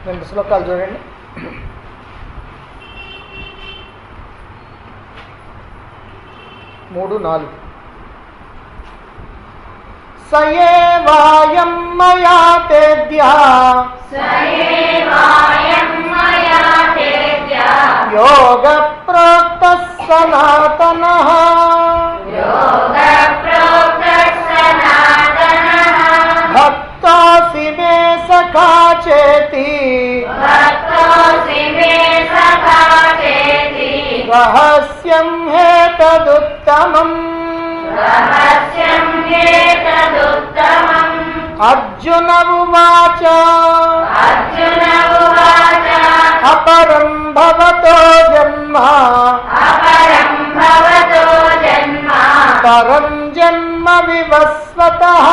రెండు శ్లోకాలు చూడండి. మూడు నాలుగు. సయేవాయం మయా తేద్యా యోగ ప్రోక్త సనాతనః భక్తోసి మే సఖా చేతి రహస్యం హేతదుత్తమం. అర్జున ఉవాచ అపరం భవతో జన్మ పరం జన్మ వివస్వతః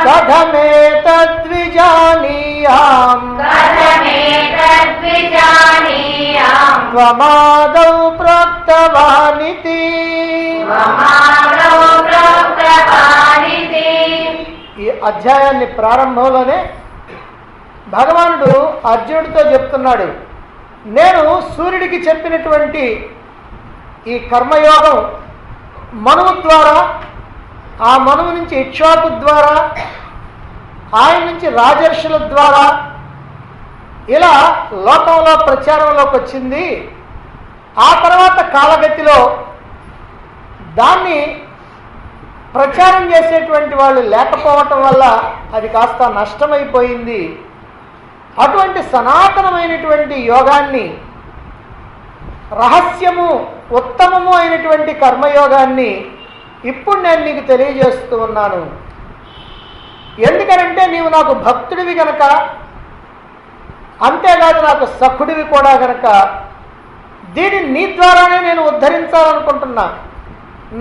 కథమేతద్విజానీయాం త్వమాదౌ ప్రోక్తవానితి. ఈ అధ్యాయాన్ని ప్రారంభంలోనే భగవానుడు అర్జునుడితో చెప్తున్నాడు, నేను సూర్యుడికి చెప్పినటువంటి ఈ కర్మయోగం మనువు ద్వారా, ఆ మనువు నుంచి ఇక్ష్వాకు ద్వారా, ఆయన నుంచి రాజర్షుల ద్వారా ఇలా లోకంలో ప్రచారంలోకి వచ్చింది. ఆ తర్వాత కాలగతిలో దాన్ని ప్రచారం చేసేటువంటి వాళ్ళు లేకపోవటం వల్ల అది కాస్త నష్టమైపోయింది. అటువంటి సనాతనమైనటువంటి యోగాన్ని, రహస్యము ఉత్తమము అయినటువంటి కర్మయోగాన్ని ఇప్పుడు నేను నీకు తెలియజేస్తూ ఉన్నాను. ఎందుకనంటే నీవు నాకు భక్తుడివి గనక, అంతేకాదు నాకు సఖుడివి కూడా గనక దీనిని నీ ద్వారానే నేను ఉద్ధరించాలనుకుంటున్నా.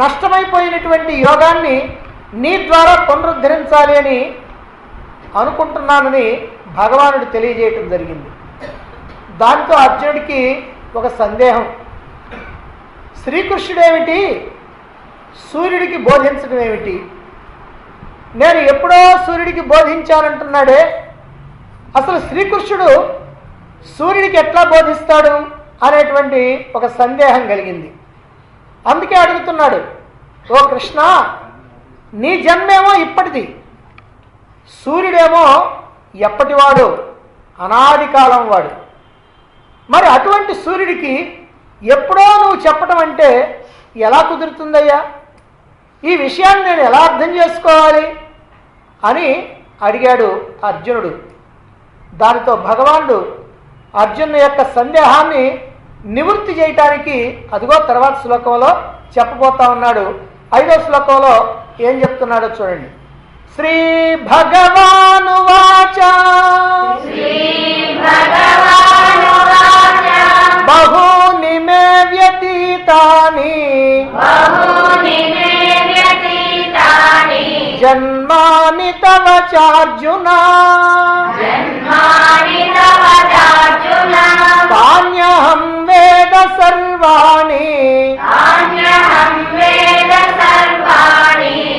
నష్టమైపోయినటువంటి యోగాన్ని నీ ద్వారా పునరుద్ధరించాలి అని అనుకుంటున్నానని భగవానుడు తెలియజేయటం జరిగింది. దాంతో అర్జునుడికి ఒక సందేహం, శ్రీకృష్ణుడేమిటి, సూర్యుడికి బోధించడం ఏమిటి? నేను ఎప్పుడో సూర్యుడికి బోధించానంటున్నాడే, అసలు శ్రీకృష్ణుడు సూర్యుడికి ఎట్లా బోధిస్తాడు అనేటువంటి ఒక సందేహం కలిగింది. అందుకే అడుగుతున్నాడు, ఓ కృష్ణ, నీ జన్మేమో ఇప్పటిది, సూర్యుడేమో ఎప్పటివాడు, అనాది కాలం వాడు. మరి అటువంటి సూర్యుడికి ఎప్పుడో నువ్వు చెప్పటం అంటే ఎలా కుదురుతుందయ్యా? ఈ విషయాన్ని నేను ఎలా అర్థం చేసుకోవాలి అని అడిగాడు అర్జునుడు. దానితో భగవానుడు అర్జునుని యొక్క సందేహాన్ని నివృత్తి చేయటానికి అదిగో తర్వాత శ్లోకంలో చెప్పబోతా ఉన్నాడు. 5వ శ్లోకంలో ఏం చెప్తున్నాడో చూడండి. శ్రీ భగవానువాచ బహూని మే వ్యతీతాని జన్మాని తవ చార్జున తాన్యహం వేద సర్వాణి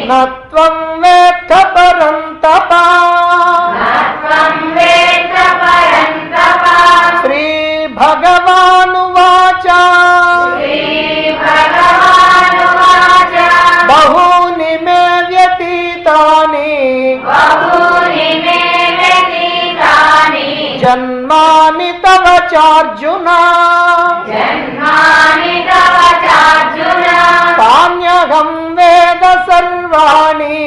నత్వం వేత్త పరం తపా. శ్రీ భగవానువాచ బహూని మే వ్యతీతాని జన్మాని తవ చార్జున తాన్యహం వేద సర్వాణి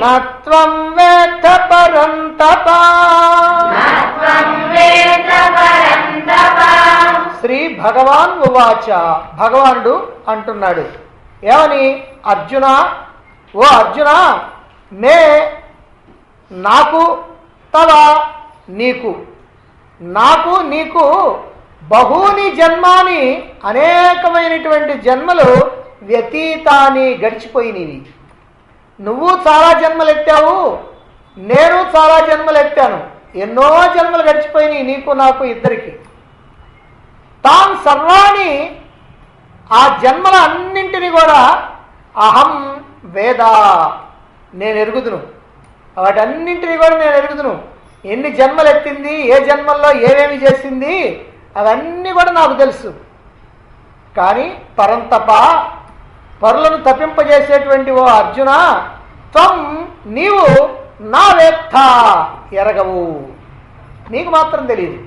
నత్వం వేత్త పరం తపా. శ్రీ భగవాన్ ఉవాచ, భగవానుడు అంటున్నాడు ఏమని? అర్జున, ఓ అర్జున, మే నాకు, తవ నీకు, నాకు నీకు బహూని జన్మాని అనేకమైనటువంటి జన్మలు వ్యతీతాన్ని గడిచిపోయినవి. నువ్వు చాలా జన్మలు ఎత్తావు, నేను చాలా జన్మలు ఎత్తాను, ఎన్నో జన్మలు గడిచిపోయినాయి నీకు నాకు ఇద్దరికి. తాం సర్వాణి, ఆ జన్మల అన్నింటినీ కూడా అహం వేదా, నేను ఎరుగుదును, వాటన్నింటినీ కూడా నేను ఎరుగుదును. ఎన్ని జన్మలు ఎత్తింది, ఏ జన్మల్లో ఏమేమి చేసింది, అవన్నీ కూడా నాకు తెలుసు. కానీ పరంతప, పరులను తప్పింపజేసేటువంటి ఓ అర్జున, త్వం, నీవు నా వేత్త, ఎరగవు, నీకు మాత్రం తెలియదు,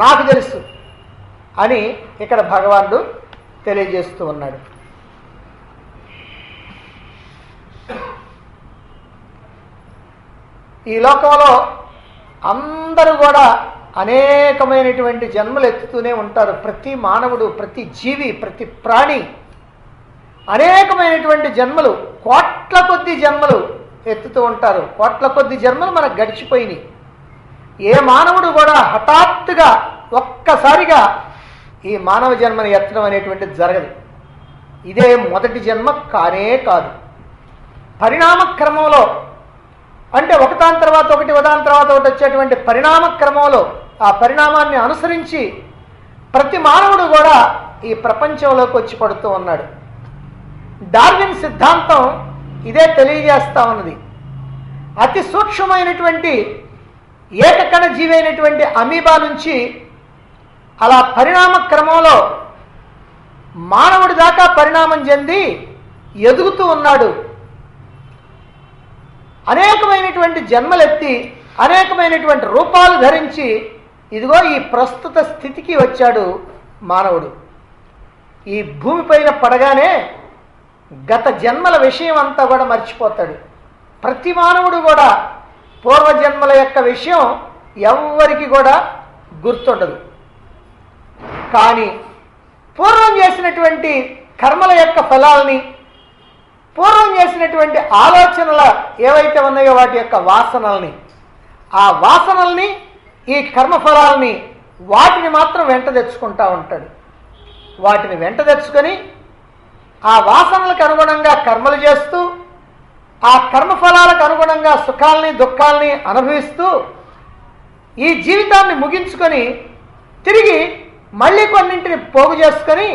నాకు తెలుసు అని ఇక్కడ భగవానుడు తెలియజేస్తూ ఉన్నాడు. ఈ లోకంలో అందరూ కూడా అనేకమైనటువంటి జన్మలు ఎత్తుతూనే ఉంటారు. ప్రతి మానవుడు, ప్రతి జీవి, ప్రతి ప్రాణి అనేకమైనటువంటి జన్మలు, కోట్ల కొద్ది జన్మలు ఎత్తుతూ ఉంటారు. కోట్ల కొద్ది జన్మలు మనకు గడిచిపోయినాయి. ఏ మానవుడు కూడా హఠాత్తుగా ఒక్కసారిగా ఈ మానవ జన్మను ఎత్తడం అనేటువంటిది జరగదు. ఇదే మొదటి జన్మ కానే కాదు. పరిణామ క్రమంలో, అంటే ఒకదాని తర్వాత ఒకటి, ఒకదాని తర్వాత ఒకటి వచ్చేటువంటి పరిణామ క్రమంలో, ఆ పరిణామాన్ని అనుసరించి ప్రతి మానవుడు కూడా ఈ ప్రపంచంలోకి వచ్చి పడుతూ ఉన్నాడు. డార్విన్ సిద్ధాంతం ఇదే తెలియజేస్తా ఉన్నది. అతి సూక్ష్మమైనటువంటి ఏకకణ జీవి అయినటువంటి అమీబా నుంచి అలా పరిణామ క్రమంలో మానవుడి దాకా పరిణామం చెంది ఎదుగుతూ ఉన్నాడు. అనేకమైనటువంటి జన్మలెత్తి అనేకమైనటువంటి రూపాలు ధరించి ఇదిగో ఈ ప్రస్తుత స్థితికి వచ్చాడు మానవుడు. ఈ భూమిపైన పడగానే గత జన్మల విషయం అంతా కూడా మర్చిపోతాడు. ప్రతి మానవుడు కూడా పూర్వజన్మల యొక్క విషయం ఎవ్వరికి కూడా గుర్తుండదు. కానీ పూర్వం చేసినటువంటి కర్మల యొక్క ఫలాల్ని, పూర్వం చేసినటువంటి ఆలోచనల ఏవైతే ఉన్నాయో వాటి యొక్క వాసనల్ని, ఆ వాసనల్ని, ఈ కర్మఫలాల్ని, వాటిని మాత్రం వెంట తెచ్చుకుంటా ఉంటాడు. వాటిని వెంట తెచ్చుకొని ఆ వాసనలకు అనుగుణంగా కర్మలు చేస్తూ, ఆ కర్మఫలాలకు అనుగుణంగా సుఖాల్ని దుఃఖాల్ని అనుభవిస్తూ ఈ జీవితాన్ని ముగించుకొని తిరిగి మళ్ళీ కొన్నింటిని పోగు చేసుకొని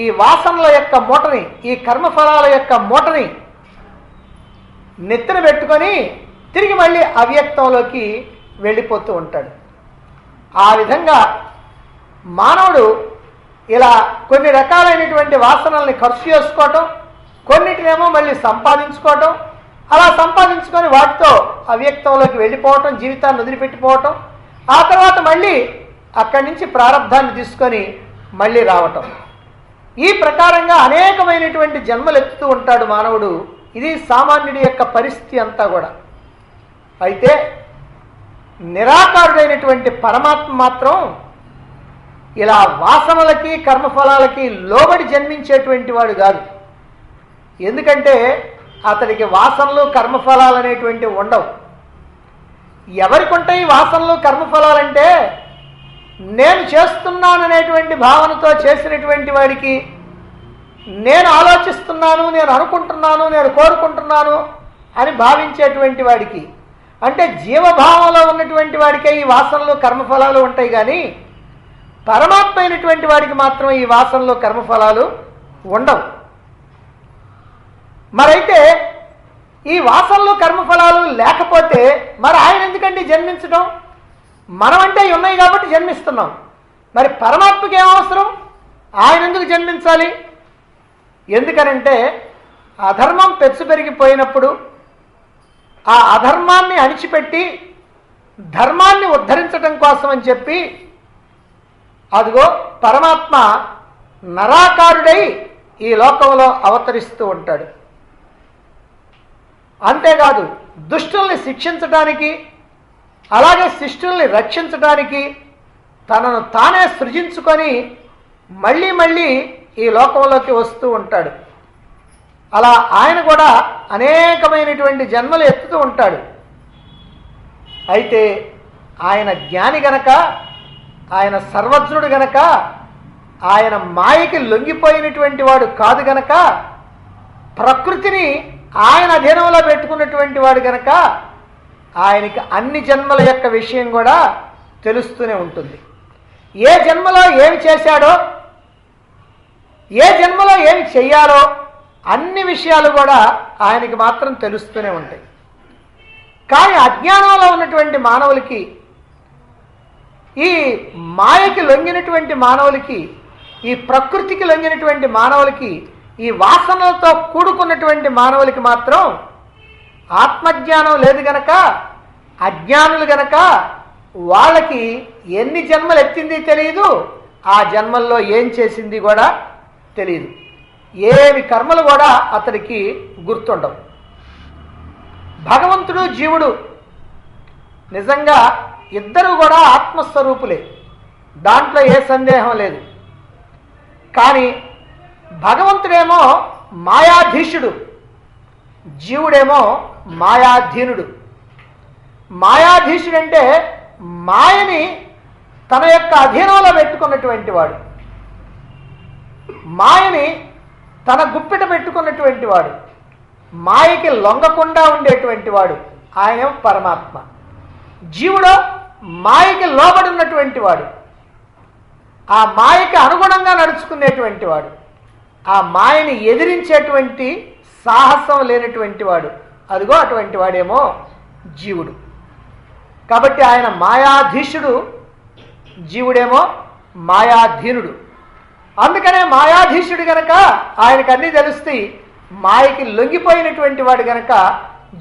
ఈ వాసనల యొక్క మూటని, ఈ కర్మఫలాల యొక్క మూటని నెత్తిన పెట్టుకొని తిరిగి మళ్ళీ అవ్యక్తంలోకి వెళ్ళిపోతూ ఉంటాడు. ఆ విధంగా మానవుడు ఇలా కొన్ని రకాలైనటువంటి వాసనల్ని ఖర్చు చేసుకోవటం, కొన్నిటినేమో మళ్ళీ సంపాదించుకోవటం, అలా సంపాదించుకొని వాటితో అవ్యక్తంలోకి వెళ్ళిపోవటం, జీవితాన్ని వదిలిపెట్టిపోవటం, ఆ తర్వాత మళ్ళీ అక్కడి నుంచి ప్రారంధాన్ని తీసుకొని మళ్ళీ రావటం. ఈ ప్రకారంగా అనేకమైనటువంటి జన్మలు ఎత్తుతూ ఉంటాడు మానవుడు. ఇది సామాన్యుడి యొక్క పరిస్థితి అంతా కూడా. అయితే నిరాకారుడైనటువంటి పరమాత్మ మాత్రం ఇలా వాసనలకి కర్మఫలాలకి లోబడి జన్మించేటువంటి వాడు కాదు. ఎందుకంటే అతడికి వాసనలు కర్మఫలాలు అనేటువంటివి ఉండవు. ఎవరికి ఉంటాయి వాసనలు కర్మఫలాలంటే నేను చేస్తున్నాననేటువంటి భావనతో చేసినటువంటి వాడికి, నేను ఆలోచిస్తున్నాను, నేను అనుకుంటున్నాను, నేను కోరుకుంటున్నాను అని భావించేటువంటి వాడికి, అంటే జీవభావంలో ఉన్నటువంటి వాడికే ఈ వాసనలు కర్మఫలాలు ఉంటాయి. కానీ పరమాత్మ అయినటువంటి వాడికి మాత్రం ఈ వాసనలు కర్మఫలాలు ఉండవు. మరైతే ఈ వాసనలు కర్మఫలాలు లేకపోతే మరి ఆయన ఎందుకండి జన్మించడం? మనమంటే ఉన్నాయి కాబట్టి జన్మిస్తున్నాం. మరి పరమాత్మకి ఏమవసరం? ఆయన ఎందుకు జన్మించాలి? ఎందుకనంటే అధర్మం పెచ్చు పెరిగిపోయినప్పుడు ఆ అధర్మాన్ని అణిచిపెట్టి ధర్మాన్ని ఉద్ధరించడం కోసం అని చెప్పి అదిగో పరమాత్మ నరాకారుడై ఈ లోకంలో అవతరిస్తూ ఉంటాడు. అంతేకాదు దుష్టుల్ని శిక్షించడానికి, అలాగే శిష్టుల్ని రక్షించడానికి తనను తానే సృజించుకొని మళ్ళీ మళ్ళీ ఈ లోకంలోకి వస్తూ ఉంటాడు. అలా ఆయన కూడా అనేకమైనటువంటి జన్మలు ఎత్తుతూ ఉంటాడు. అయితే ఆయన జ్ఞాని గనక, ఆయన సర్వజ్ఞుడు గనక, ఆయన మాయకి లొంగిపోయినటువంటి వాడు కాదు గనక, ప్రకృతిని ఆయన అధీనంలో పెట్టుకున్నటువంటి వాడు గనక ఆయనకి అన్ని జన్మల యొక్క విషయం కూడా తెలుస్తూనే ఉంటుంది. ఏ జన్మలో ఏమి చేశాడో, ఏ జన్మలో ఏమి చెయ్యాలో అన్ని విషయాలు కూడా ఆయనకి మాత్రం తెలుస్తూనే ఉంటాయి. కానీ అజ్ఞానంలో ఉన్నటువంటి మానవులకి, ఈ మాయకి లొంగినటువంటి మానవులకి, ఈ ప్రకృతికి లొంగినటువంటి మానవులకి, ఈ వాసనలతో కూడుకున్నటువంటి మానవులకి మాత్రం ఆత్మజ్ఞానం లేదు గనక, అజ్ఞానులు గనక వాళ్ళకి ఎన్ని జన్మలు ఎత్తింది తెలియదు, ఆ జన్మల్లో ఏం చేసింది కూడా తెలియదు. ఏవి కర్మలు కూడా అతడికి గుర్తుండవు. భగవంతుడు జీవుడు నిజంగా ఇద్దరు కూడా ఆత్మస్వరూపులే, దాంట్లో ఏ సందేహం లేదు. కానీ భగవంతుడేమో మాయాధీశుడు, జీవుడేమో మాయాధీనుడు. మాయాధీశుడంటే మాయని తన యొక్క అధీనంలో పెట్టుకున్నటువంటి వాడు, మాయని తన గుప్పిట పెట్టుకున్నటువంటి వాడు, మాయకి లొంగకుండా ఉండేటువంటి వాడు ఆయన పరమాత్మ. జీవుడు మాయకి లోబడి ఉన్నటువంటి వాడు, ఆ మాయకి అనుగుణంగా నడుచుకునేటువంటి వాడు, ఆ మాయని ఎదిరించేటువంటి సాహసం లేనటువంటి వాడు, అదిగో అటువంటి వాడేమో జీవుడు. కాబట్టి ఆయన మాయాధీశుడు, జీవుడేమో మాయాధీనుడు. అందుకనే మాయాధీశుడు గనక ఆయనకు అన్నీ తెలుస్తాయి, మాయకి లొంగిపోయినటువంటి వాడు గనక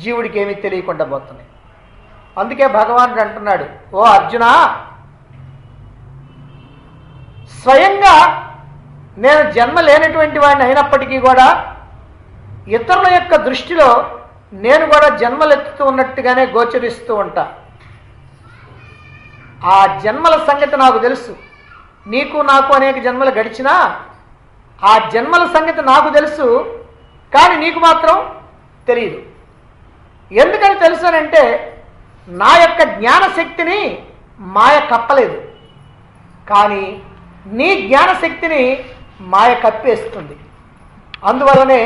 జీవుడికి ఏమీ తెలియకుండా పోతున్నాయి. అందుకే భగవానుడు అంటున్నాడు, ఓ అర్జున, స్వయంగా నేను జన్మ లేనటువంటి వాడిని అయినప్పటికీ కూడా ఇతరుల యొక్క దృష్టిలో నేను కూడా జన్మలెత్తుతూ ఉన్నట్టుగానే గోచరిస్తూ ఉంటా. ఆ జన్మల సంగతి నాకు తెలుసు. నీకు నాకు అనేక జన్మలు గడిచినా ఆ జన్మల సంగతి నాకు తెలుసు, కానీ నీకు మాత్రం తెలియదు. ఎందుకని తెలుసానంటే నా యొక్క జ్ఞానశక్తిని మాయ కప్పలేదు, కానీ నీ జ్ఞానశక్తిని మాయ కప్పేస్తుంది. అందువల్లనే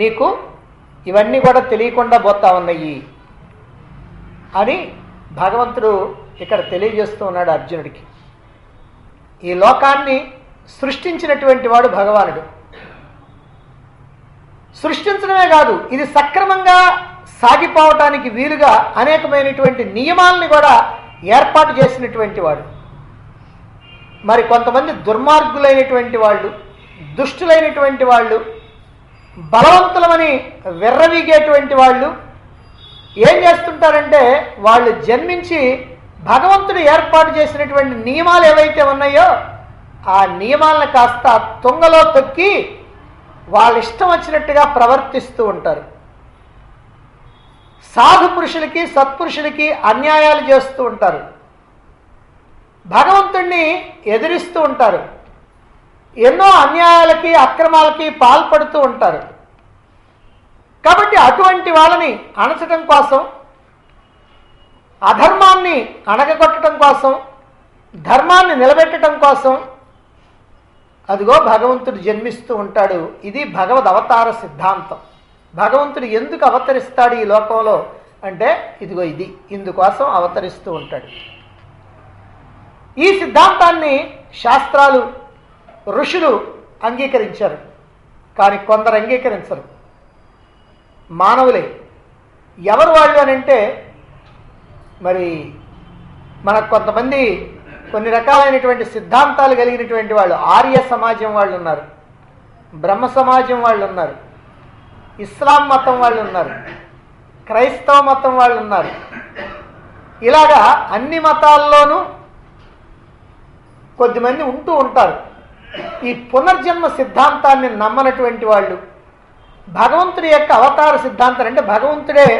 నీకు ఇవన్నీ కూడా తెలియకుండా పోతా ఉన్నాయి అని భగవంతుడు ఇక్కడ తెలియజేస్తూ ఉన్నాడు అర్జునుడికి. ఈ లోకాన్ని సృష్టించినటువంటి వాడు భగవానుడు. సృష్టించడమే కాదు, ఇది సక్రమంగా సాగిపోవటానికి వీలుగా అనేకమైనటువంటి నియమాలని కూడా ఏర్పాటు చేసినటువంటి వాడు. మరి కొంతమంది దుర్మార్గులైనటువంటి వాళ్ళు, దుష్టులైనటువంటి వాళ్ళు, బలవంతులమని విర్రవీగేటువంటి వాళ్ళు ఏం చేస్తుంటారంటే, వాళ్ళు జన్మించి భగవంతుడు ఏర్పాటు చేసినటువంటి నియమాలు ఏవైతే ఉన్నాయో ఆ నియమాలను కాస్త తుంగలో తొక్కి వాళ్ళ ఇష్టం వచ్చినట్టుగా ప్రవర్తిస్తూ ఉంటారు. సాధు పురుషులకి, సత్పురుషులకి అన్యాయాలు చేస్తూ ఉంటారు, భగవంతుణ్ణి ఎదిరిస్తూ ఉంటారు, ఎన్నో అన్యాయాలకి అక్రమాలకి పాల్పడుతూ ఉంటారు. కాబట్టి అటువంటి వాళ్ళని అణచడం కోసం, అధర్మాన్ని అణగగొట్టడం కోసం, ధర్మాన్ని నిలబెట్టడం కోసం అదిగో భగవంతుడు జన్మిస్తూ ఉంటాడు. ఇది భగవద్ అవతార సిద్ధాంతం. భగవంతుడు ఎందుకు అవతరిస్తాడు ఈ లోకంలో అంటే ఇదిగో ఇది, ఇందుకోసం అవతరిస్తూ ఉంటాడు. ఈ సిద్ధాంతాన్ని శాస్త్రాలు, ఋషులు అంగీకరించారు, కానీ కొందరు అంగీకరించరు. మానవులే. ఎవరు వాళ్ళు అని అంటే, మరి మనకు కొంతమంది కొన్ని రకాలైనటువంటి సిద్ధాంతాలు కలిగినటువంటి వాళ్ళు, ఆర్య సమాజం వాళ్ళు ఉన్నారు, బ్రహ్మ సమాజం వాళ్ళు ఉన్నారు, ఇస్లాం మతం వాళ్ళు ఉన్నారు, క్రైస్తవ మతం వాళ్ళు ఉన్నారు. ఇలాగా అన్ని మతాల్లోనూ కొద్దిమంది ఉంటూ ఉంటారు. ఈ పునర్జన్మ సిద్ధాంతాన్ని నమ్మనటువంటి వాళ్ళు, భగవంతుడి యొక్క అవతార సిద్ధాంతం అంటే భగవంతుడే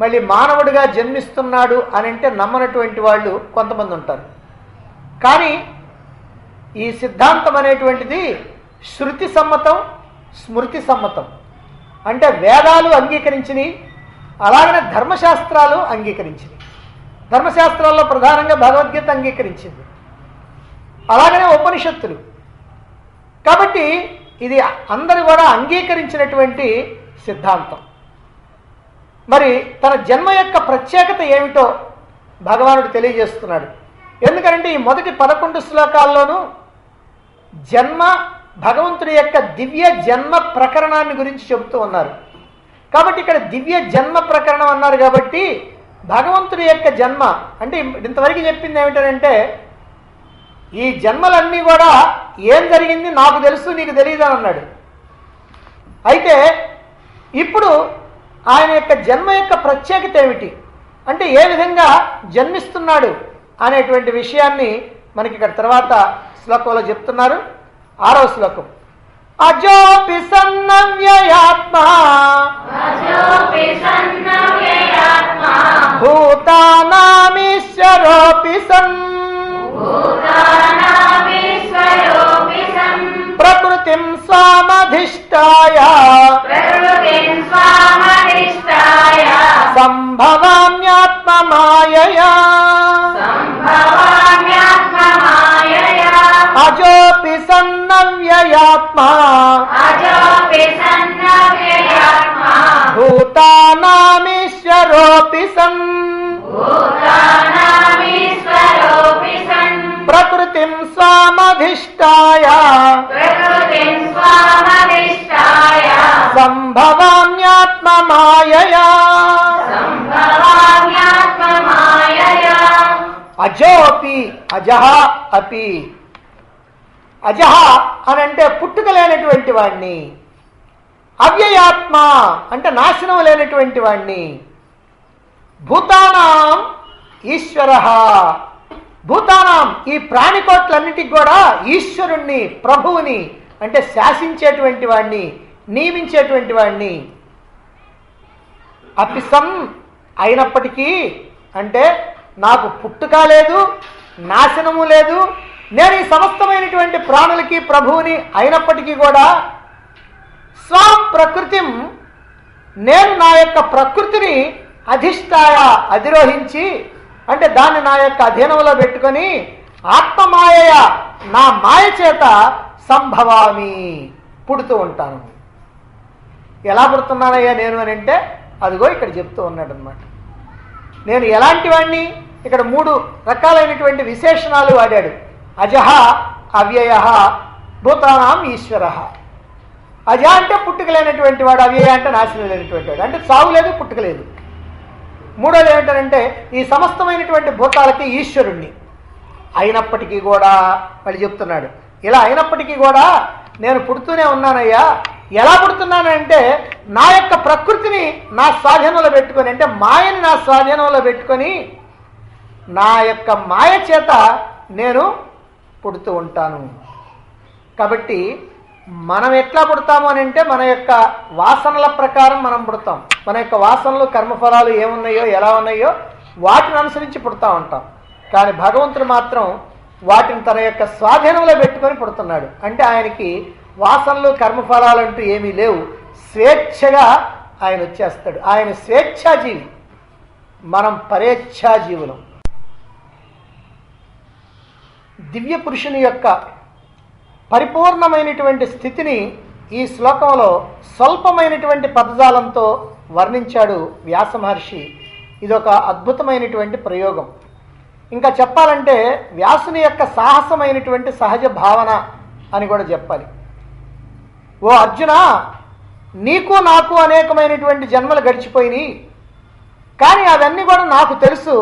మళ్ళీ మానవుడిగా జన్మిస్తున్నాడు అని అంటే నమ్మనటువంటి వాళ్ళు కొంతమంది ఉంటారు. కానీ ఈ సిద్ధాంతం అనేటువంటిది శృతి సమ్మతం, స్మృతి సమ్మతం. అంటే వేదాలు అంగీకరించినవి, అలాగనే ధర్మశాస్త్రాలు అంగీకరించినవి. ధర్మశాస్త్రాల్లో ప్రధానంగా భగవద్గీత అంగీకరించింది, అలాగనే ఉపనిషత్తులు. కాబట్టి ఇది అందరూ కూడా అంగీకరించినటువంటి సిద్ధాంతం. మరి తన జన్మ యొక్క ప్రత్యేకత ఏమిటో భగవానుడు తెలియజేస్తున్నాడు. ఎందుకంటే ఈ మొదటి 11 శ్లోకాల్లోనూ జన్మ, భగవంతుడి యొక్క దివ్య జన్మ ప్రకరణాన్ని గురించి చెబుతూ ఉన్నారు. కాబట్టి ఇక్కడ దివ్య జన్మ ప్రకరణం అన్నారు కాబట్టి భగవంతుడి యొక్క జన్మ అంటే ఇంతవరకు చెప్పింది ఏమిటంటే ఈ జన్మలన్నీ కూడా ఏం జరిగింది నాకు తెలుసు నీకు తెలియదు అని అన్నాడు. అయితే ఇప్పుడు ఆయన యొక్క జన్మ యొక్క ప్రత్యేకత ఏమిటి అంటే ఏ విధంగా జన్మిస్తున్నాడు అనేటువంటి విషయాన్ని మనకి ఇక్కడ తర్వాత శ్లోకంలో చెప్తున్నారు. 6వ శ్లోకం. అజోపి సన్నవ్యయాత్మా భూతానామీశ్వరోపి సన్ ప్రకృతిం స్వామధిష్టాయ సంభవామ్యాత్మమాయయా అజోపి సన్నవ్యయాత్మా భూతానామీశ్వరోపి సన్ ప్రకృతిం స్వామధిష్టాయ సంభవామ్యాత్మమాయయా అజోపి అజహ అపి. అజహ అనంటే పుట్టుక లేనటువంటి వాణ్ణి, అవ్యయాత్మ అంటే నాశనం లేనటువంటి వాణ్ణి, భూతానాం ఈశ్వర భూతానాం ఈ ప్రాణికోట్లన్నిటికి కూడా ఈశ్వరుణ్ణి ప్రభువుని అంటే శాసించేటువంటి వాణ్ణి నియమించేటువంటి వాణ్ణి, అపిసం అయినప్పటికీ అంటే నాకు పుట్టుక లేదు నాశనము లేదు నేను ఈ సమస్తమైనటువంటి ప్రాణులకి ప్రభువుని అయినప్పటికీ కూడా స్వం ప్రకృతిం నేను నా యొక్క ప్రకృతిని అధిష్టాయ అధిరోహించి అంటే దాన్ని నా యొక్క అధీనంలో పెట్టుకొని ఆత్మమాయ నా మాయ చేత సంభవామి పుడుతూ ఉంటాను. ఎలా పుడుతున్నానయ్యా నేను అని అంటే అదిగో ఇక్కడ చెప్తూ ఉన్నాడు అనమాట. నేను ఎలాంటి వాడిని ఇక్కడ 3 రకాలైనటువంటి విశేషణాలు వాడాడు. అజహ అవ్యయ భూతానాం ఈశ్వర. అజ అంటే పుట్టుక లేనటువంటి వాడు, అవ్యయ అంటే నాశనం లేనటువంటి వాడు అంటే చావు లేదు పుట్టుక లేదు. మూడోది ఏమిటంటే ఈ సమస్తమైనటువంటి భూతాలకి ఈశ్వరుణ్ణి అయినప్పటికీ కూడా మళ్ళీ చెప్తున్నాడు ఇలా అయినప్పటికీ కూడా నేను పుడుతూనే ఉన్నానయ్యా. ఎలా పుడుతున్నానంటే నా యొక్క ప్రకృతిని నా స్వాధీనంలో పెట్టుకొని అంటే మాయని నా స్వాధీనంలో పెట్టుకొని నా యొక్క మాయ చేత నేను పుడుతూ ఉంటాను. కాబట్టి మనం ఎట్లా పుడతాము అని అంటే మన యొక్క వాసనల ప్రకారం మనం పుడతాం. మన యొక్క వాసనలు కర్మఫలాలు ఏమున్నాయో ఎలా ఉన్నాయో వాటిని అనుసరించి పుడతా ఉంటాం. కానీ భగవంతుడు మాత్రం వాటిని తన యొక్క స్వాధీనంలో పెట్టుకొని పుడుతున్నాడు. అంటే ఆయనకి వాసనలు కర్మఫలాలు అంటూ ఏమీ లేవు. స్వేచ్ఛగా ఆయన వచ్చేస్తాడు. ఆయన స్వేచ్ఛాజీవి, మనం పరేచ్ఛాజీవులం. దివ్య పురుషుని యొక్క పరిపూర్ణమైనటువంటి స్థితిని ఈ శ్లోకంలో స్వల్పమైనటువంటి పదజాలంతో వర్ణించాడు వ్యాస మహర్షి. ఇదొక అద్భుతమైనటువంటి ప్రయోగం. ఇంకా చెప్పాలంటే వ్యాసుని యొక్క సాహసమైనటువంటి సహజ భావన అని కూడా చెప్పాలి. ఓ అర్జున, నీకు నాకు అనేకమైనటువంటి జన్మలు గడిచిపోయినాయి, కానీ అవన్నీ కూడా నాకు తెలుసు,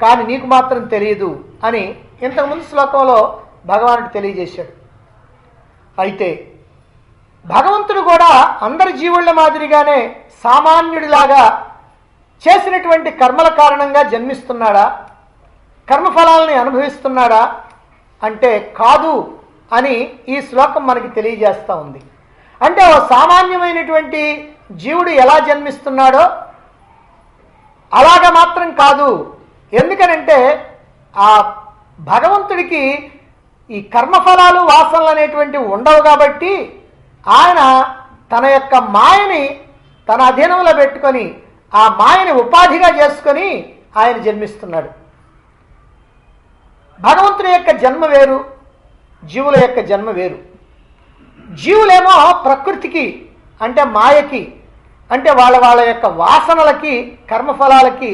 కానీ నీకు మాత్రం తెలియదు అని ఇంతకుముందు శ్లోకంలో భగవానుడు తెలియజేశాడు. అయితే భగవంతుడు కూడా అందరి జీవుళ్ళ మాదిరిగానే సామాన్యుడిలాగా చేసినటువంటి కర్మల కారణంగా జన్మిస్తున్నాడా, కర్మఫలాలని అనుభవిస్తున్నాడా అంటే కాదు అని ఈ శ్లోకం మనకి తెలియజేస్తూ ఉంది. అంటే ఓ సామాన్యమైనటువంటి జీవుడు ఎలా జన్మిస్తున్నాడో అలాగా మాత్రం కాదు. ఎందుకనంటే ఆ భగవంతుడికి ఈ కర్మఫలాలు వాసనలు అనేటువంటివి ఉండవు కాబట్టి ఆయన తన యొక్క మాయని తన అధీనంలో పెట్టుకొని ఆ మాయని ఉపాధిగా చేసుకొని ఆయన జన్మిస్తున్నాడు. భగవంతుని యొక్క జన్మ వేరు, జీవుల యొక్క జన్మ వేరు. జీవులేమో ప్రకృతికి అంటే మాయకి అంటే వాళ్ళ వాళ్ళ యొక్క వాసనలకి కర్మఫలాలకి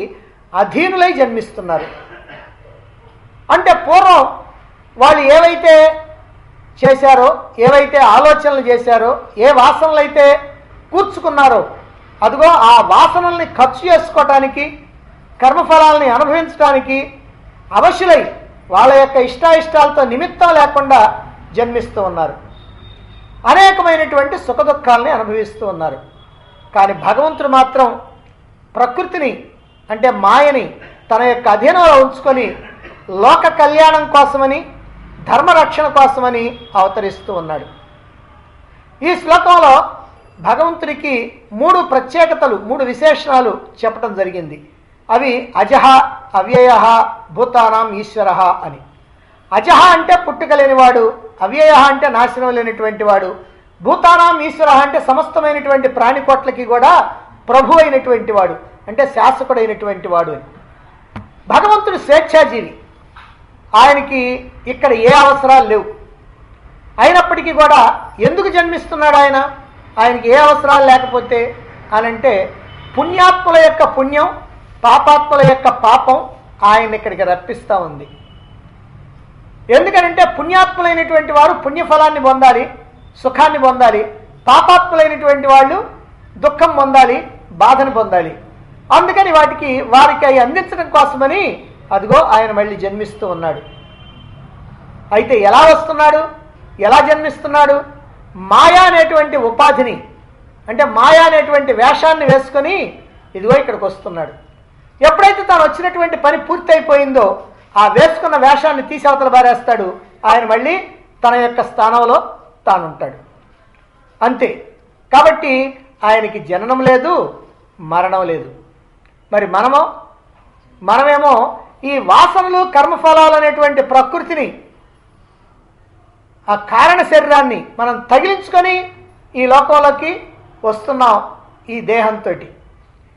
అధీనులై జన్మిస్తున్నారు. అంటే పూర్వం వాళ్ళు ఏవైతే చేశారో, ఏవైతే ఆలోచనలు చేశారో, ఏ వాసనలు అయితే కూర్చుకున్నారో, అదిగో ఆ వాసనల్ని ఖర్చు చేసుకోవటానికి, కర్మఫలాలని అనుభవించడానికి అవశ్యులై వాళ్ళ యొక్క ఇష్టాయిష్టాలతో నిమిత్తం లేకుండా జన్మిస్తూ ఉన్నారు. అనేకమైనటువంటి సుఖదుఖాలని అనుభవిస్తూ ఉన్నారు. కానీ భగవంతుడు మాత్రం ప్రకృతిని అంటే మాయని తన యొక్క అధీనంలో ఉంచుకొని లోక కళ్యాణం కోసమని, ధర్మరక్షణ కోసమని అవతరిస్తూ ఉన్నాడు. ఈ శ్లోకంలో భగవంతుడికి 3 ప్రత్యేకతలు, 3 విశేషణాలు చెప్పడం జరిగింది. అవి అజహ, అవ్యయ, భూతానాం ఈశ్వర అని. అజహ అంటే పుట్టుక లేనివాడు, అవ్యయ అంటే నాశనం లేనటువంటి వాడు, భూతానాం ఈశ్వర అంటే సమస్తమైనటువంటి ప్రాణికోట్లకి కూడా ప్రభు అయినటువంటి వాడు, అంటే శాసకుడైనటువంటి వాడు అని. భగవంతుడు స్వేచ్ఛాజీవి. ఆయనకి ఇక్కడ ఏ అవసరాలు లేవు. అయినప్పటికీ కూడా ఎందుకు జన్మిస్తున్నాడు ఆయనకి ఏ అవసరాలు లేకపోతే అనంటే పుణ్యాత్ముల యొక్క పుణ్యం, పాపాత్ముల యొక్క పాపం ఆయన ఇక్కడికి రప్పిస్తూ ఉంది. ఎందుకనంటే పుణ్యాత్ములైనటువంటి వారు పుణ్యఫలాన్ని పొందాలి, సుఖాన్ని పొందాలి. పాపాత్ములైనటువంటి వాళ్ళు దుఃఖం పొందాలి, బాధను పొందాలి. అందుకని వారికి అవి అందించడం కోసమని అదిగో ఆయన మళ్ళీ జన్మిస్తూ ఉన్నాడు. అయితే ఎలా వస్తున్నాడు, ఎలా జన్మిస్తున్నాడు? మాయా అనేటువంటి ఉపాధిని, అంటే మాయా అనేటువంటి వేషాన్ని వేసుకొని ఇదిగో ఇక్కడికి వస్తున్నాడు. ఎప్పుడైతే తాను వచ్చినటువంటి పని పూర్తయిపోయిందో ఆ వేసుకున్న వేషాన్ని తీసి అవతల బారేస్తాడు. ఆయన మళ్ళీ తన యొక్క స్థానంలో తానుంటాడు. అంతే. కాబట్టి ఆయనకి జననం లేదు, మరణం లేదు. మరి మనమేమో ఈ వాసనలు, కర్మఫలాలు అనేటువంటి ప్రకృతిని, ఆ కారణ శరీరాన్ని మనం తగిలించుకొని ఈ లోకంలోకి వస్తున్నాం. ఈ దేహంతో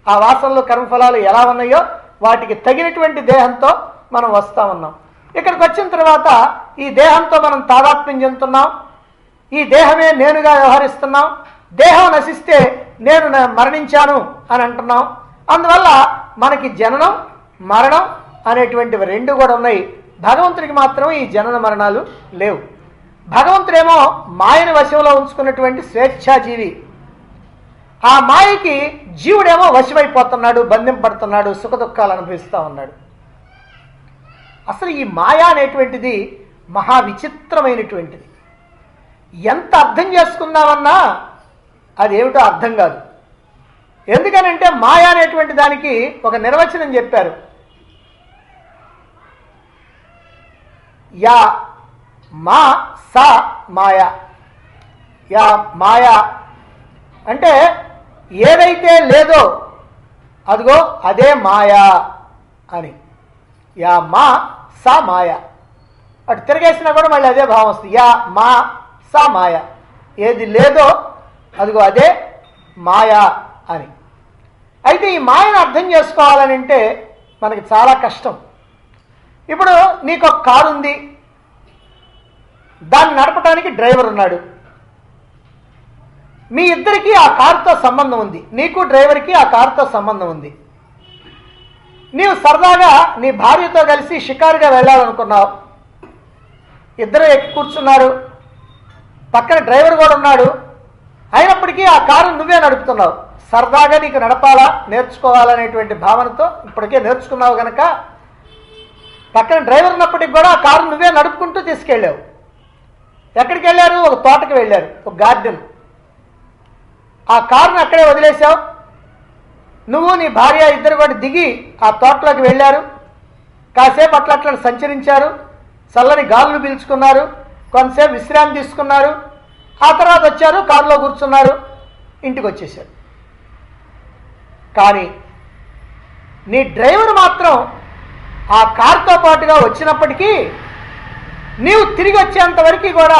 ఆ వాసనలు, కర్మఫలాలు ఎలా ఉన్నాయో వాటికి తగినటువంటి దేహంతో మనం వస్తూ ఉన్నాం. ఇక్కడికి వచ్చిన తర్వాత ఈ దేహంతో మనం తాదాత్మ్యం చెందుతున్నాం. ఈ దేహమే నేనుగా వ్యవహరిస్తున్నాం. దేహం నశిస్తే నేను మరణించాను అని అంటున్నాం. అందువల్ల మనకి జననం, మరణం అనేటువంటివి 2 కూడా ఉన్నాయి. భగవంతుడికి మాత్రం ఈ జనన మరణాలు లేవు. భగవంతుడేమో మాయని వశంలో ఉంచుకున్నటువంటి స్వేచ్ఛాజీవి. ఆ మాయకి జీవుడేమో వశమైపోతున్నాడు, బంధింపడుతున్నాడు, సుఖదుఖాలు అనుభవిస్తూ ఉన్నాడు. అసలు ఈ మాయ అనేటువంటిది మహా విచిత్రమైనటువంటిది. ఎంత అర్థం చేసుకుందామన్నా అదేమిటో అర్థం కాదు. ఎందుకనంటే మాయ అనేటువంటి దానికి ఒక నిర్వచనం చెప్పారు. యా మా సా మాయ. యా మాయ అంటే ఏదైతే లేదో అదిగో అదే మాయా అని. యా మా సా మాయ. అటు తిరగేసినా కూడా మళ్ళీ అదే భావం వస్తుంది. యా మా సా మాయ. ఏది లేదో అదిగో అదే మాయా అని. అయితే ఈ మాయను అర్థం చేసుకోవాలని అంటే మనకి చాలా కష్టం. ఇప్పుడు నీకు ఒక కారు ఉంది, దాన్ని నడపడానికి డ్రైవర్ ఉన్నాడు. మీ ఇద్దరికీ ఆ కారుతో సంబంధం ఉంది. నీకు డ్రైవర్కి ఆ కారుతో సంబంధం ఉంది. నీవు సరదాగా నీ భార్యతో కలిసి షికారుగా వెళ్ళాలనుకున్నావు. ఇద్దరు ఎక్కి కూర్చున్నారు, పక్కన డ్రైవర్ కూడా ఉన్నాడు. అయినప్పటికీ ఆ కారు నువ్వే నడుపుతున్నావు. సరదాగా నీకు నడపాలా, నేర్చుకోవాలనేటువంటి భావనతో ఇప్పటికే నేర్చుకున్నావు కనుక పక్కన డ్రైవర్ ఉన్నప్పటికి కూడా ఆ కారు నువ్వే నడుపుకుంటూ తీసుకెళ్ళావు. ఎక్కడికి వెళ్ళారు? ఒక తోటకి వెళ్ళారు, ఒక గార్డెన్. ఆ కారును అక్కడే వదిలేశావు. నువ్వు నీ భార్య ఇద్దరు కూడా దిగి ఆ తోటలోకి వెళ్ళారు. కాసేపు అట్లా సంచరించారు, చల్లని గాలులు పీల్చుకున్నారు, కొంతసేపు విశ్రాంతి తీసుకున్నారు. ఆ తర్వాత వచ్చారు, కారులో కూర్చున్నారు, ఇంటికి వచ్చేసారు. కానీ నీ డ్రైవర్ మాత్రం ఆ కారుతో పాటుగా వచ్చినప్పటికీ నీవు తిరిగి వచ్చేంత వరకు కూడా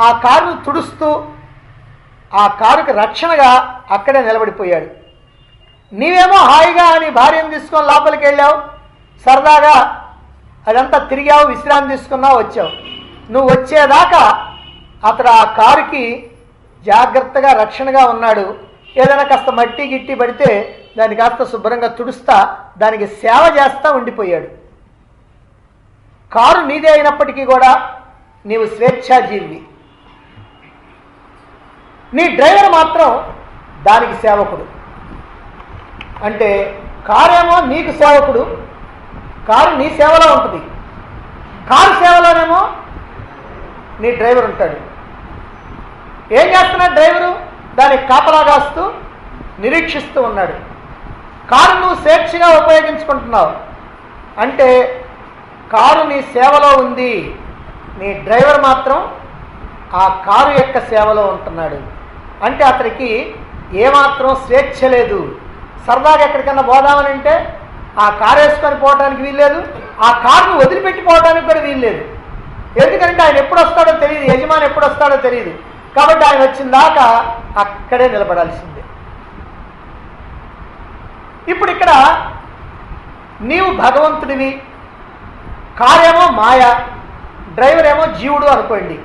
ఆ కారును తుడుస్తూ ఆ కారుకి రక్షణగా అక్కడే నిలబడిపోయాడు. నీవేమో హాయిగా నీ భార్యను తీసుకొని లోపలికి వెళ్ళావు, సరదాగా అదంతా తిరిగావు, విశ్రాంతి తీసుకున్నావు, వచ్చావు. నువ్వు వచ్చేదాకా అతడు ఆ కారుకి జాగ్రత్తగా రక్షణగా ఉన్నాడు. ఏదైనా కాస్త మట్టి గిట్టి పడితే దాన్ని కాస్త శుభ్రంగా తుడుస్తా, దానికి సేవ చేస్తా ఉండిపోయాడు. కారు నీదే అయినప్పటికీ కూడా నీవు స్వేచ్ఛాజీవి. నీ డ్రైవర్ మాత్రం దానికి సేవకుడు. అంటే కారేమో నీకు సేవకుడు, కారు నీ సేవలో ఉంటుంది. కారు సేవలోనేమో నీ డ్రైవర్ ఉంటాడు. ఏం చేస్తున్నాడు డ్రైవరు? దానికి కాపలా కాస్తూ నిరీక్షిస్తూ ఉన్నాడు. కారు నువ్వు స్వేచ్ఛగా ఉపయోగించుకుంటున్నావు అంటే కారు నీ సేవలో ఉంది, నీ డ్రైవర్ మాత్రం ఆ కారు యొక్క సేవలో ఉంటున్నాడు. అంటే అతనికి ఏమాత్రం స్వేచ్ఛ లేదు. సరదాగా ఎక్కడికన్నా పోదామని అంటే ఆ కారు వేసుకొని పోవడానికి వీల్లేదు, ఆ కారును వదిలిపెట్టి పోవడానికి కూడా వీల్లేదు. ఎందుకంటే ఆయన ఎప్పుడు వస్తాడో తెలియదు, యజమాని ఎప్పుడు వస్తాడో తెలియదు. కాబట్టి ఆయన వచ్చిన దాకా అక్కడే నిలబడాల్సిందే. ఇప్పుడు ఇక్కడ నీవు భగవంతుడివి, కారేమో మాయ, డ్రైవర్ ఏమో జీవుడు అనుకోండి.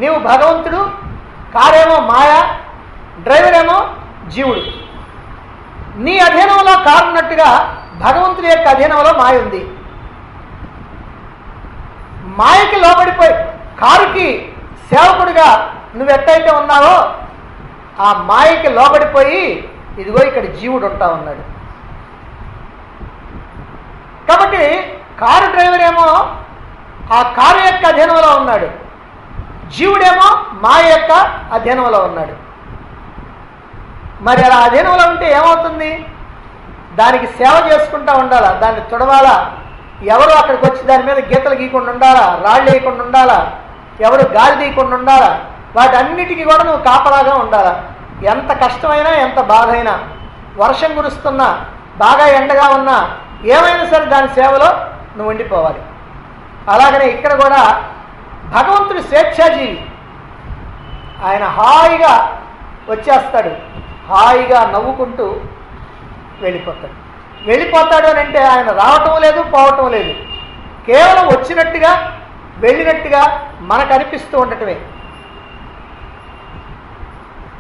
నీవు భగవంతుడు, కారేమో మాయ, డ్రైవర్ ఏమో జీవుడు. నీ అధీనంలో కారు ఉన్నట్టుగా భగవంతుడి యొక్క అధీనంలో మాయ ఉంది. మాయకి లోబడిపోయి కారుకి సేవకుడిగా నువ్వు ఎట్టయితే ఉన్నావో ఆ మాయకి లోబడిపోయి ఇదిగో ఇక్కడ జీవుడు ఉంటా ఉన్నాడు. కాబట్టి కారు డ్రైవర్ ఏమో ఆ కారు యొక్క అధీనంలో ఉన్నాడు, జీవుడేమో మాయ యొక్క అధీనంలో ఉన్నాడు. మరి అలా అధీనంలో ఉంటే ఏమవుతుంది? దానికి సేవ చేసుకుంటూ ఉండాలా, దాన్ని తుడవాలా, ఎవరు అక్కడికి వచ్చి దాని మీద గీతలు గీయకుండా ఉండాలా, రాళ్ళు వేయకుండా ఉండాలా, ఎవరు గాలి తీయకుండా ఉండాలా, వాటన్నిటికీ కూడా నువ్వు కాపలాగా ఉండాలా. ఎంత కష్టమైనా ఎంత బాధ అయినా, వర్షం కురుస్తున్నా, బాగా ఎండగా ఉన్నా, ఏమైనా సరే దాని సేవలో నువ్వు ఉండిపోవాలి. అలాగనే ఇక్కడ కూడా భగవంతుడు స్వేచ్ఛాజీవి. ఆయన హాయిగా వచ్చేస్తాడు, హాయిగా నవ్వుకుంటూ వెళ్ళిపోతాడు. వెళ్ళిపోతాడు అని అంటే ఆయన రావటం లేదు, పోవటం లేదు, కేవలం వచ్చినట్టుగా వెళ్ళినట్టుగా మనకు అనిపిస్తూ ఉండటమే.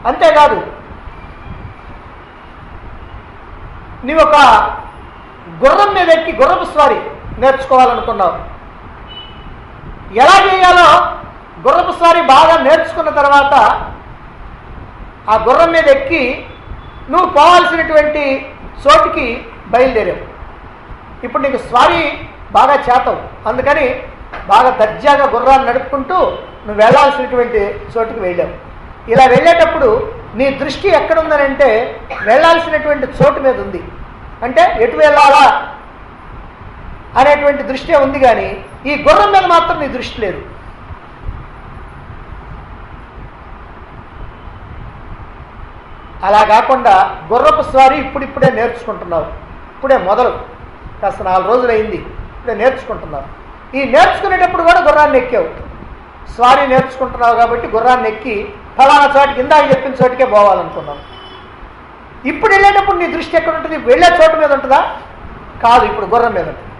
అంతేకాదు, నీవు ఒక గుర్రం మీద ఎక్కి గుర్రపు స్వారీ నేర్చుకోవాలనుకున్నావు. ఎలా చేయాలో గుర్రపు స్వారీ బాగా నేర్చుకున్న తర్వాత ఆ గుర్రం మీద ఎక్కి నువ్వు పోవాల్సినటువంటి చోటుకి బయలుదేరావు. ఇప్పుడు నీకు స్వారీ బాగా చేతవు, అందుకని బాగా దర్జాగా గుర్రాన్ని నడుపుకుంటూ నువ్వు వెళ్ళాల్సినటువంటి చోటుకి వెళ్ళావు. ఇలా వెళ్ళేటప్పుడు నీ దృష్టి ఎక్కడుందనంటే వెళ్ళాల్సినటువంటి చోటు మీద ఉంది. అంటే ఎటు వెళ్ళాలా అనేటువంటి దృష్టి ఉంది, కానీ ఈ గుర్రం మీద మాత్రం నీ దృష్టి లేదు. అలా కాకుండా గుర్రపు స్వారీ ఇప్పుడిప్పుడే నేర్చుకుంటున్నావు, ఇప్పుడే మొదలు, కాస్త 4 రోజులు అయింది, ఇప్పుడే నేర్చుకుంటున్నావు. ఈ నేర్చుకునేటప్పుడు కూడా గుర్రాన్ని ఎక్కావు, స్వారీ నేర్చుకుంటున్నావు కాబట్టి గుర్రాన్ని ఎక్కి ఫలానా చోటుకి ఇందాక చెప్పిన చోటుకే పోవాలనుకున్నావు. ఇప్పుడు వెళ్ళేటప్పుడు నీ దృష్టి ఎక్కడ ఉంటుంది? వెళ్ళే చోటు మీద ఉంటుందా? కాదు, ఇప్పుడు గుర్రం మీద ఉంటుంది.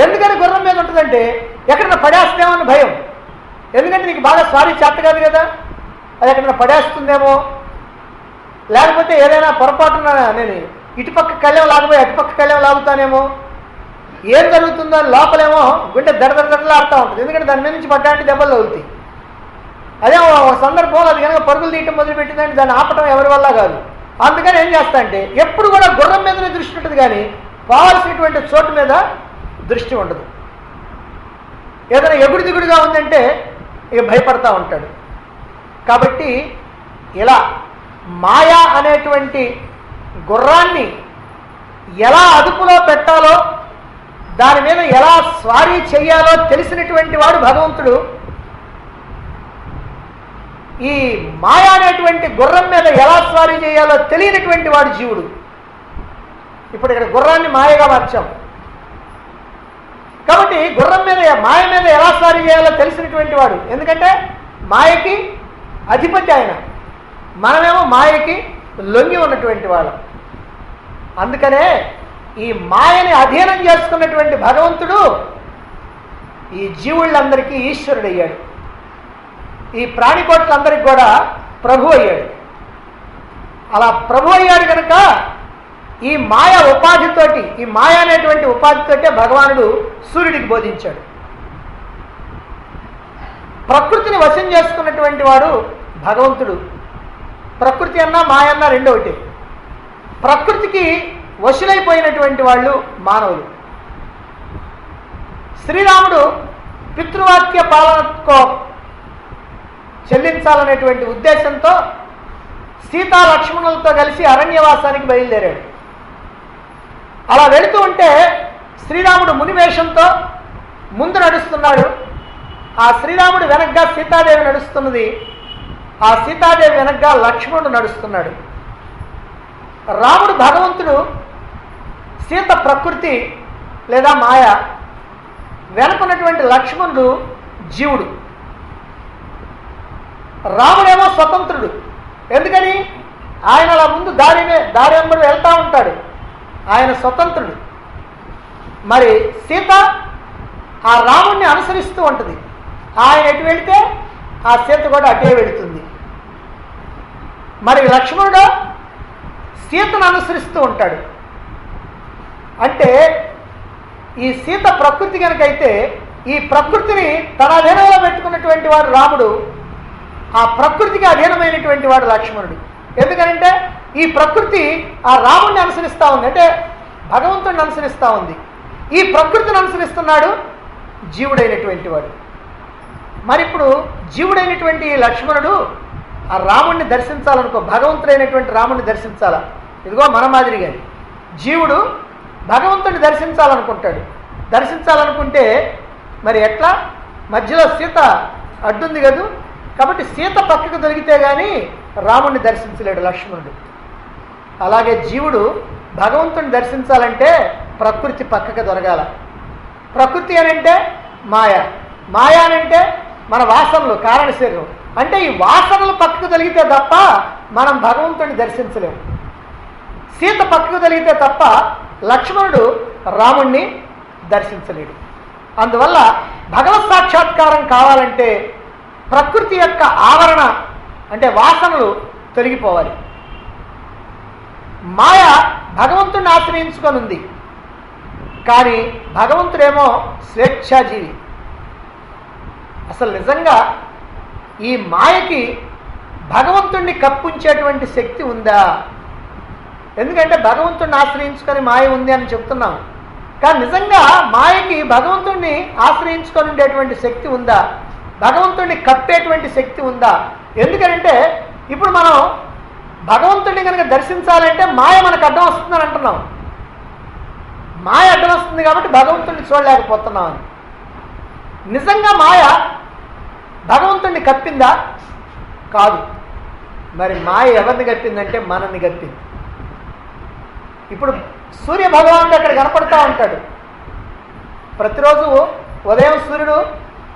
ఎందుకని గుర్రం మీద ఉంటుందంటే ఎక్కడైనా పడేస్తామో అని భయం. ఎందుకంటే నీకు బాగా స్వారీ చేత కాదు కదా, అది ఎక్కడైనా పడేస్తుందేమో, లేకపోతే ఏదైనా పొరపాటున నేను ఇటుపక్క కళ్ళెం లాగబోయి అటుపక్క కళ్ళెం లాగుతానేమో, ఏం జరుగుతుందో అని లోపలేమో గుండె దడదడలాడుతూ ఉంటుంది. ఎందుకంటే దాని మీద నుంచి పడ్డానికి దెబ్బలు తగులుతాయి. అదే ఒక సందర్భంలో అది కనుక పరుగులు తీయటం మొదలుపెట్టిందంటే దాన్ని ఆపటం ఎవరి వల్ల కాదు. అందుకని ఏం చేస్తా అంటే ఎప్పుడు కూడా గుర్రం మీదనే దృష్టి ఉంటుంది, కానీ పోవాల్సినటువంటి చోటు మీద దృష్టి ఉండదు. ఏదైనా ఎగుడు దిగుడుగా ఉందంటే ఇక భయపడతా ఉంటాడు. కాబట్టి ఇలా మాయా అనేటువంటి గుర్రాన్ని ఎలా అదుపులో పెట్టాలో, దాని మీద ఎలా స్వారీ చెయ్యాలో తెలిసినటువంటి వాడు భగవంతుడు. ఈ మాయ అనేటువంటి గుర్రం మీద ఎలా స్వారీ చేయాలో తెలియనటువంటి వాడు జీవుడు. ఇప్పుడు ఇక్కడ గుర్రాన్ని మాయగా మార్చాం కాబట్టి గుర్రం మీద మాయ మీద ఎలా స్వారీ చేయాలో తెలిసినటువంటి వాడు. ఎందుకంటే మాయకి అధిపతి ఆయన, మనమేమో మాయకి లొంగి ఉన్నటువంటి వాళ్ళం. అందుకనే ఈ మాయని అధీనం చేసుకున్నటువంటి భగవంతుడు ఈ జీవుళ్ళందరికీ ఈశ్వరుడు అయ్యాడు, ఈ ప్రాణికోట్లందరికీ కూడా ప్రభు అయ్యాడు. అలా ప్రభు అయ్యాడు కనుక ఈ మాయ ఉపాధితోటి, ఈ మాయ అనేటువంటి ఉపాధితోటే భగవానుడు సూర్యుడికి బోధించాడు. ప్రకృతిని వశం చేసుకున్నటువంటి వాడు భగవంతుడు. ప్రకృతి అన్నా మాయ అన్నా రెండో ఒకటి. ప్రకృతికి వశులైపోయినటువంటి వాళ్ళు మానవులు. శ్రీరాముడు పితృవాక్య పాలనకు చెల్లించాలనేటువంటి ఉద్దేశంతో సీతా లక్ష్మణులతో కలిసి అరణ్యవాసానికి బయలుదేరాడు. అలా వెళుతూ ఉంటే శ్రీరాముడు మునివేషంతో ముందు నడుస్తున్నాడు. ఆ శ్రీరాముడు వెనక్గా సీతాదేవి నడుస్తున్నది. ఆ సీతాదేవి వెనక్గా లక్ష్మణుడు నడుస్తున్నాడు. రాముడు భగవంతుడు, సీత ప్రకృతి లేదా మాయ, వెనుకున్నటువంటి లక్ష్మణుడు జీవుడు. రాముడేమో స్వతంత్రుడు. ఎందుకని? ఆయన అలా ముందు దారి వెంబడి వెళ్తూ ఉంటాడు. ఆయన స్వతంత్రుడు. మరి సీత ఆ రాముణ్ణి అనుసరిస్తూ ఉంటుంది. ఆయన ఎటు వెళితే ఆ సీత కూడా అటే వెళుతుంది. మరి లక్ష్మణుడు సీతను అనుసరిస్తూ ఉంటాడు. అంటే ఈ సీత ప్రకృతి కనుకైతే ఈ ప్రకృతిని తన అధీనంలో పెట్టుకున్నటువంటి వాడు రాముడు, ఆ ప్రకృతికి అధీనమైనటువంటి వాడు లక్ష్మణుడు. ఎందుకంటే ఈ ప్రకృతి ఆ రాముడిని అనుసరిస్తూ ఉంది, అంటే భగవంతుడిని అనుసరిస్తూ ఉంది. ఈ ప్రకృతిని అనుసరిస్తున్నాడు జీవుడైనటువంటి వాడు. మరి ఇప్పుడు జీవుడైనటువంటి లక్ష్మణుడు ఆ రాముడిని దర్శించాలనుకో, భగవంతుడైనటువంటి రాముడిని దర్శించాలా? ఇదిగో మన మాదిరిగా జీవుడు భగవంతుడిని దర్శించాలనుకుంటాడు. దర్శించాలనుకుంటే మరి ఎట్లా? మధ్యలో సీత అడ్డుంది కదూ. కాబట్టి సీత పక్కకు దొరికితే కానీ రాముడిని దర్శించలేడు లక్ష్మణుడు. అలాగే జీవుడు భగవంతుడిని దర్శించాలంటే ప్రకృతి పక్కకు దొరకాల. ప్రకృతి అనంటే మాయ, మాయ అనంటే మన వాసనలు, కారణ శరీరం. అంటే ఈ వాసనలు పక్కకు తొలగితే తప్ప మనం భగవంతుడిని దర్శించలేము. సీత పక్కకు తొలగితే తప్ప లక్ష్మణుడు రాముణ్ణి దర్శించలేడు. అందువల్ల భగవత్ సాక్షాత్కారం కావాలంటే ప్రకృతి యొక్క ఆవరణ అంటే వాసనలు తొలగిపోవాలి. మాయ భగవంతుడిని ఆశ్రయించుకొని ఉంది, కానీ భగవంతుడేమో స్వేచ్ఛాజీవి. అసలు నిజంగా ఈ మాయకి భగవంతుణ్ణి కప్పుంచేటువంటి శక్తి ఉందా? ఎందుకంటే భగవంతుడిని ఆశ్రయించుకొని మాయ ఉంది అని చెప్తున్నాం, కానీ నిజంగా మాయకి భగవంతుడిని ఆశ్రయించుకొని ఉండేటువంటి శక్తి ఉందా? భగవంతుడిని కప్పేటువంటి శక్తి ఉందా? ఎందుకంటే ఇప్పుడు మనం భగవంతుడిని కనుక దర్శించాలంటే మాయ మనకు అడ్డం వస్తుందని అంటున్నాం. మాయ అడ్డం వస్తుంది కాబట్టి భగవంతుడిని చూడలేకపోతున్నాం అని. నిజంగా మాయ భగవంతుడిని కప్పిందా? కాదు. మరి మాయ ఎవరిని కప్పిందంటే మనల్ని కప్పింది. ఇప్పుడు సూర్య భగవానుడు అక్కడ కనపడతా ఉంటాడు. ప్రతిరోజు ఉదయం సూర్యుడు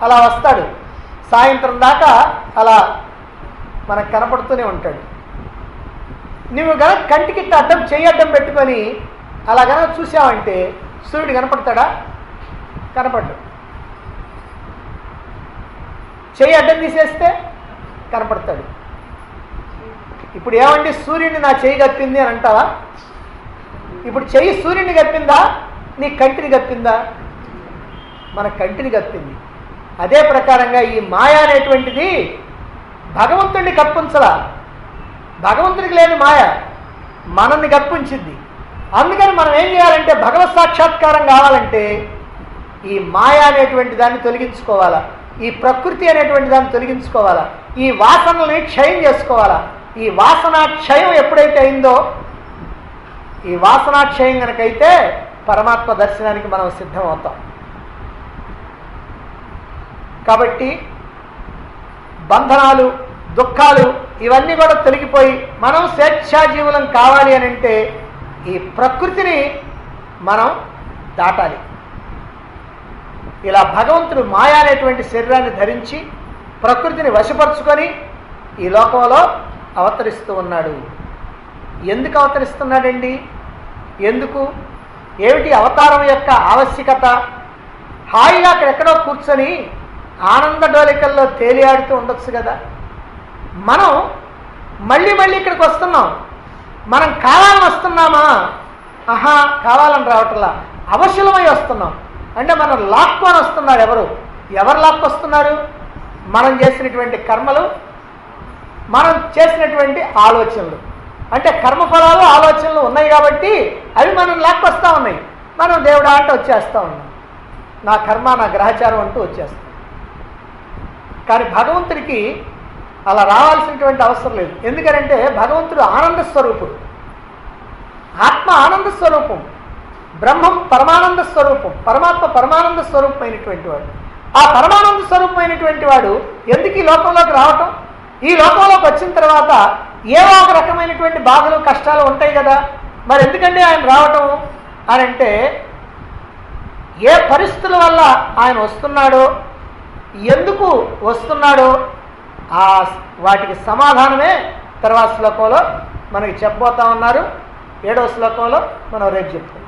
అలా వస్తాడు, సాయంత్రం దాకా అలా మనకు కనపడుతూనే ఉంటాడు. నువ్వు కనుక కంటికి అడ్డం, చెయ్యి అడ్డం పెట్టుకొని అలా కనుక చూసావంటే సూర్యుడు కనపడతాడా? కనపడ్డు. చెయ్యి అడ్డం తీసేస్తే కనపడతాడు. ఇప్పుడు ఏమండి సూర్యుడిని నా చెయ్యి కప్పింది అని అంటావా? ఇప్పుడు చెయ్యి సూర్యుడిని కప్పిందా? నీ కంటిని కప్పిందా? మన కంటిని కప్పింది. అదే ప్రకారంగా ఈ మాయ అనేటువంటిది భగవంతుడిని కప్పుంచలా. భగవంతుడికి లేని మాయ మనల్ని కప్పుంచింది. అందుకని మనం ఏం చేయాలంటే భగవత్ సాక్షాత్కారం కావాలంటే ఈ మాయ అనేటువంటి దాన్ని తొలగించుకోవాలా, ఈ ప్రకృతి అనేటువంటి దాన్ని తొలగించుకోవాలా, ఈ వాసనల్ని క్షయం చేసుకోవాలా. ఈ వాసనాక్షయం ఎప్పుడైతే అయిందో, ఈ వాసనాక్షయం కనుకైతే పరమాత్మ దర్శనానికి మనం సిద్ధం అవుతాం. కాబట్టి బంధనాలు, దుఃఖాలు ఇవన్నీ కూడా తొలగిపోయి మనం స్వేచ్ఛాజీవులం కావాలి అని అంటే ఈ ప్రకృతిని మనం దాటాలి. ఇలా భగవంతుడు మాయా అనేటువంటి శరీరాన్ని ధరించి ప్రకృతిని వశపరుచుకొని ఈ లోకంలో అవతరిస్తూ ఉన్నాడు. ఎందుకు అవతరిస్తున్నాడండి? ఎందుకు? ఏమిటి అవతారం యొక్క ఆవశ్యకత? హాయిగా అక్కడెక్కడో కూర్చొని ఆనంద డోలికల్లో తేలియాడుతూ ఉండొచ్చు కదా. మనం మళ్ళీ మళ్ళీ ఇక్కడికి వస్తున్నాం. మనం కావాలని వస్తున్నామా? ఆహా, కావాలని రావట్లా, అవశలమై వస్తున్నాం. అంటే మనం లాక్కొని వస్తున్నారు. ఎవరు లాక్కొస్తున్నారు? మనం చేసినటువంటి కర్మలు, మనం చేసినటువంటి ఆలోచనలు, అంటే కర్మఫలాలు ఆలోచనలు ఉన్నాయి కాబట్టి అవి మనం లాక్కొస్తూ ఉన్నాయి. మనం దేవుడా అంటే వచ్చేస్తూ ఉన్నాం, నా కర్మ నా గ్రహచారం అంటూ వచ్చేస్తాం. కానీ భగవంతుడికి అలా రావాల్సినటువంటి అవసరం లేదు. ఎందుకంటే భగవంతుడు ఆనంద స్వరూపుడు, ఆత్మ ఆనంద స్వరూపం, బ్రహ్మం పరమానంద స్వరూపం, పరమాత్మ పరమానంద స్వరూపమైనటువంటి వాడు. ఆ పరమానంద స్వరూపమైనటువంటి వాడు ఎందుకు ఈ లోకంలోకి రావటం? ఈ లోకంలోకి వచ్చిన తర్వాత ఏవో ఒక రకమైనటువంటి బాధలు కష్టాలు ఉంటాయి కదా, మరి ఎందుకండి ఆయన రావటం అని అంటే, ఏ పరిస్థితుల వల్ల ఆయన వస్తున్నాడో, ఎందుకు వస్తున్నాడో వాటికి సమాధానమే తర్వాత శ్లోకంలో మనకి చెప్పబోతా ఉన్నారు. 7వ శ్లోకంలో మనం రేపు చెప్తాం.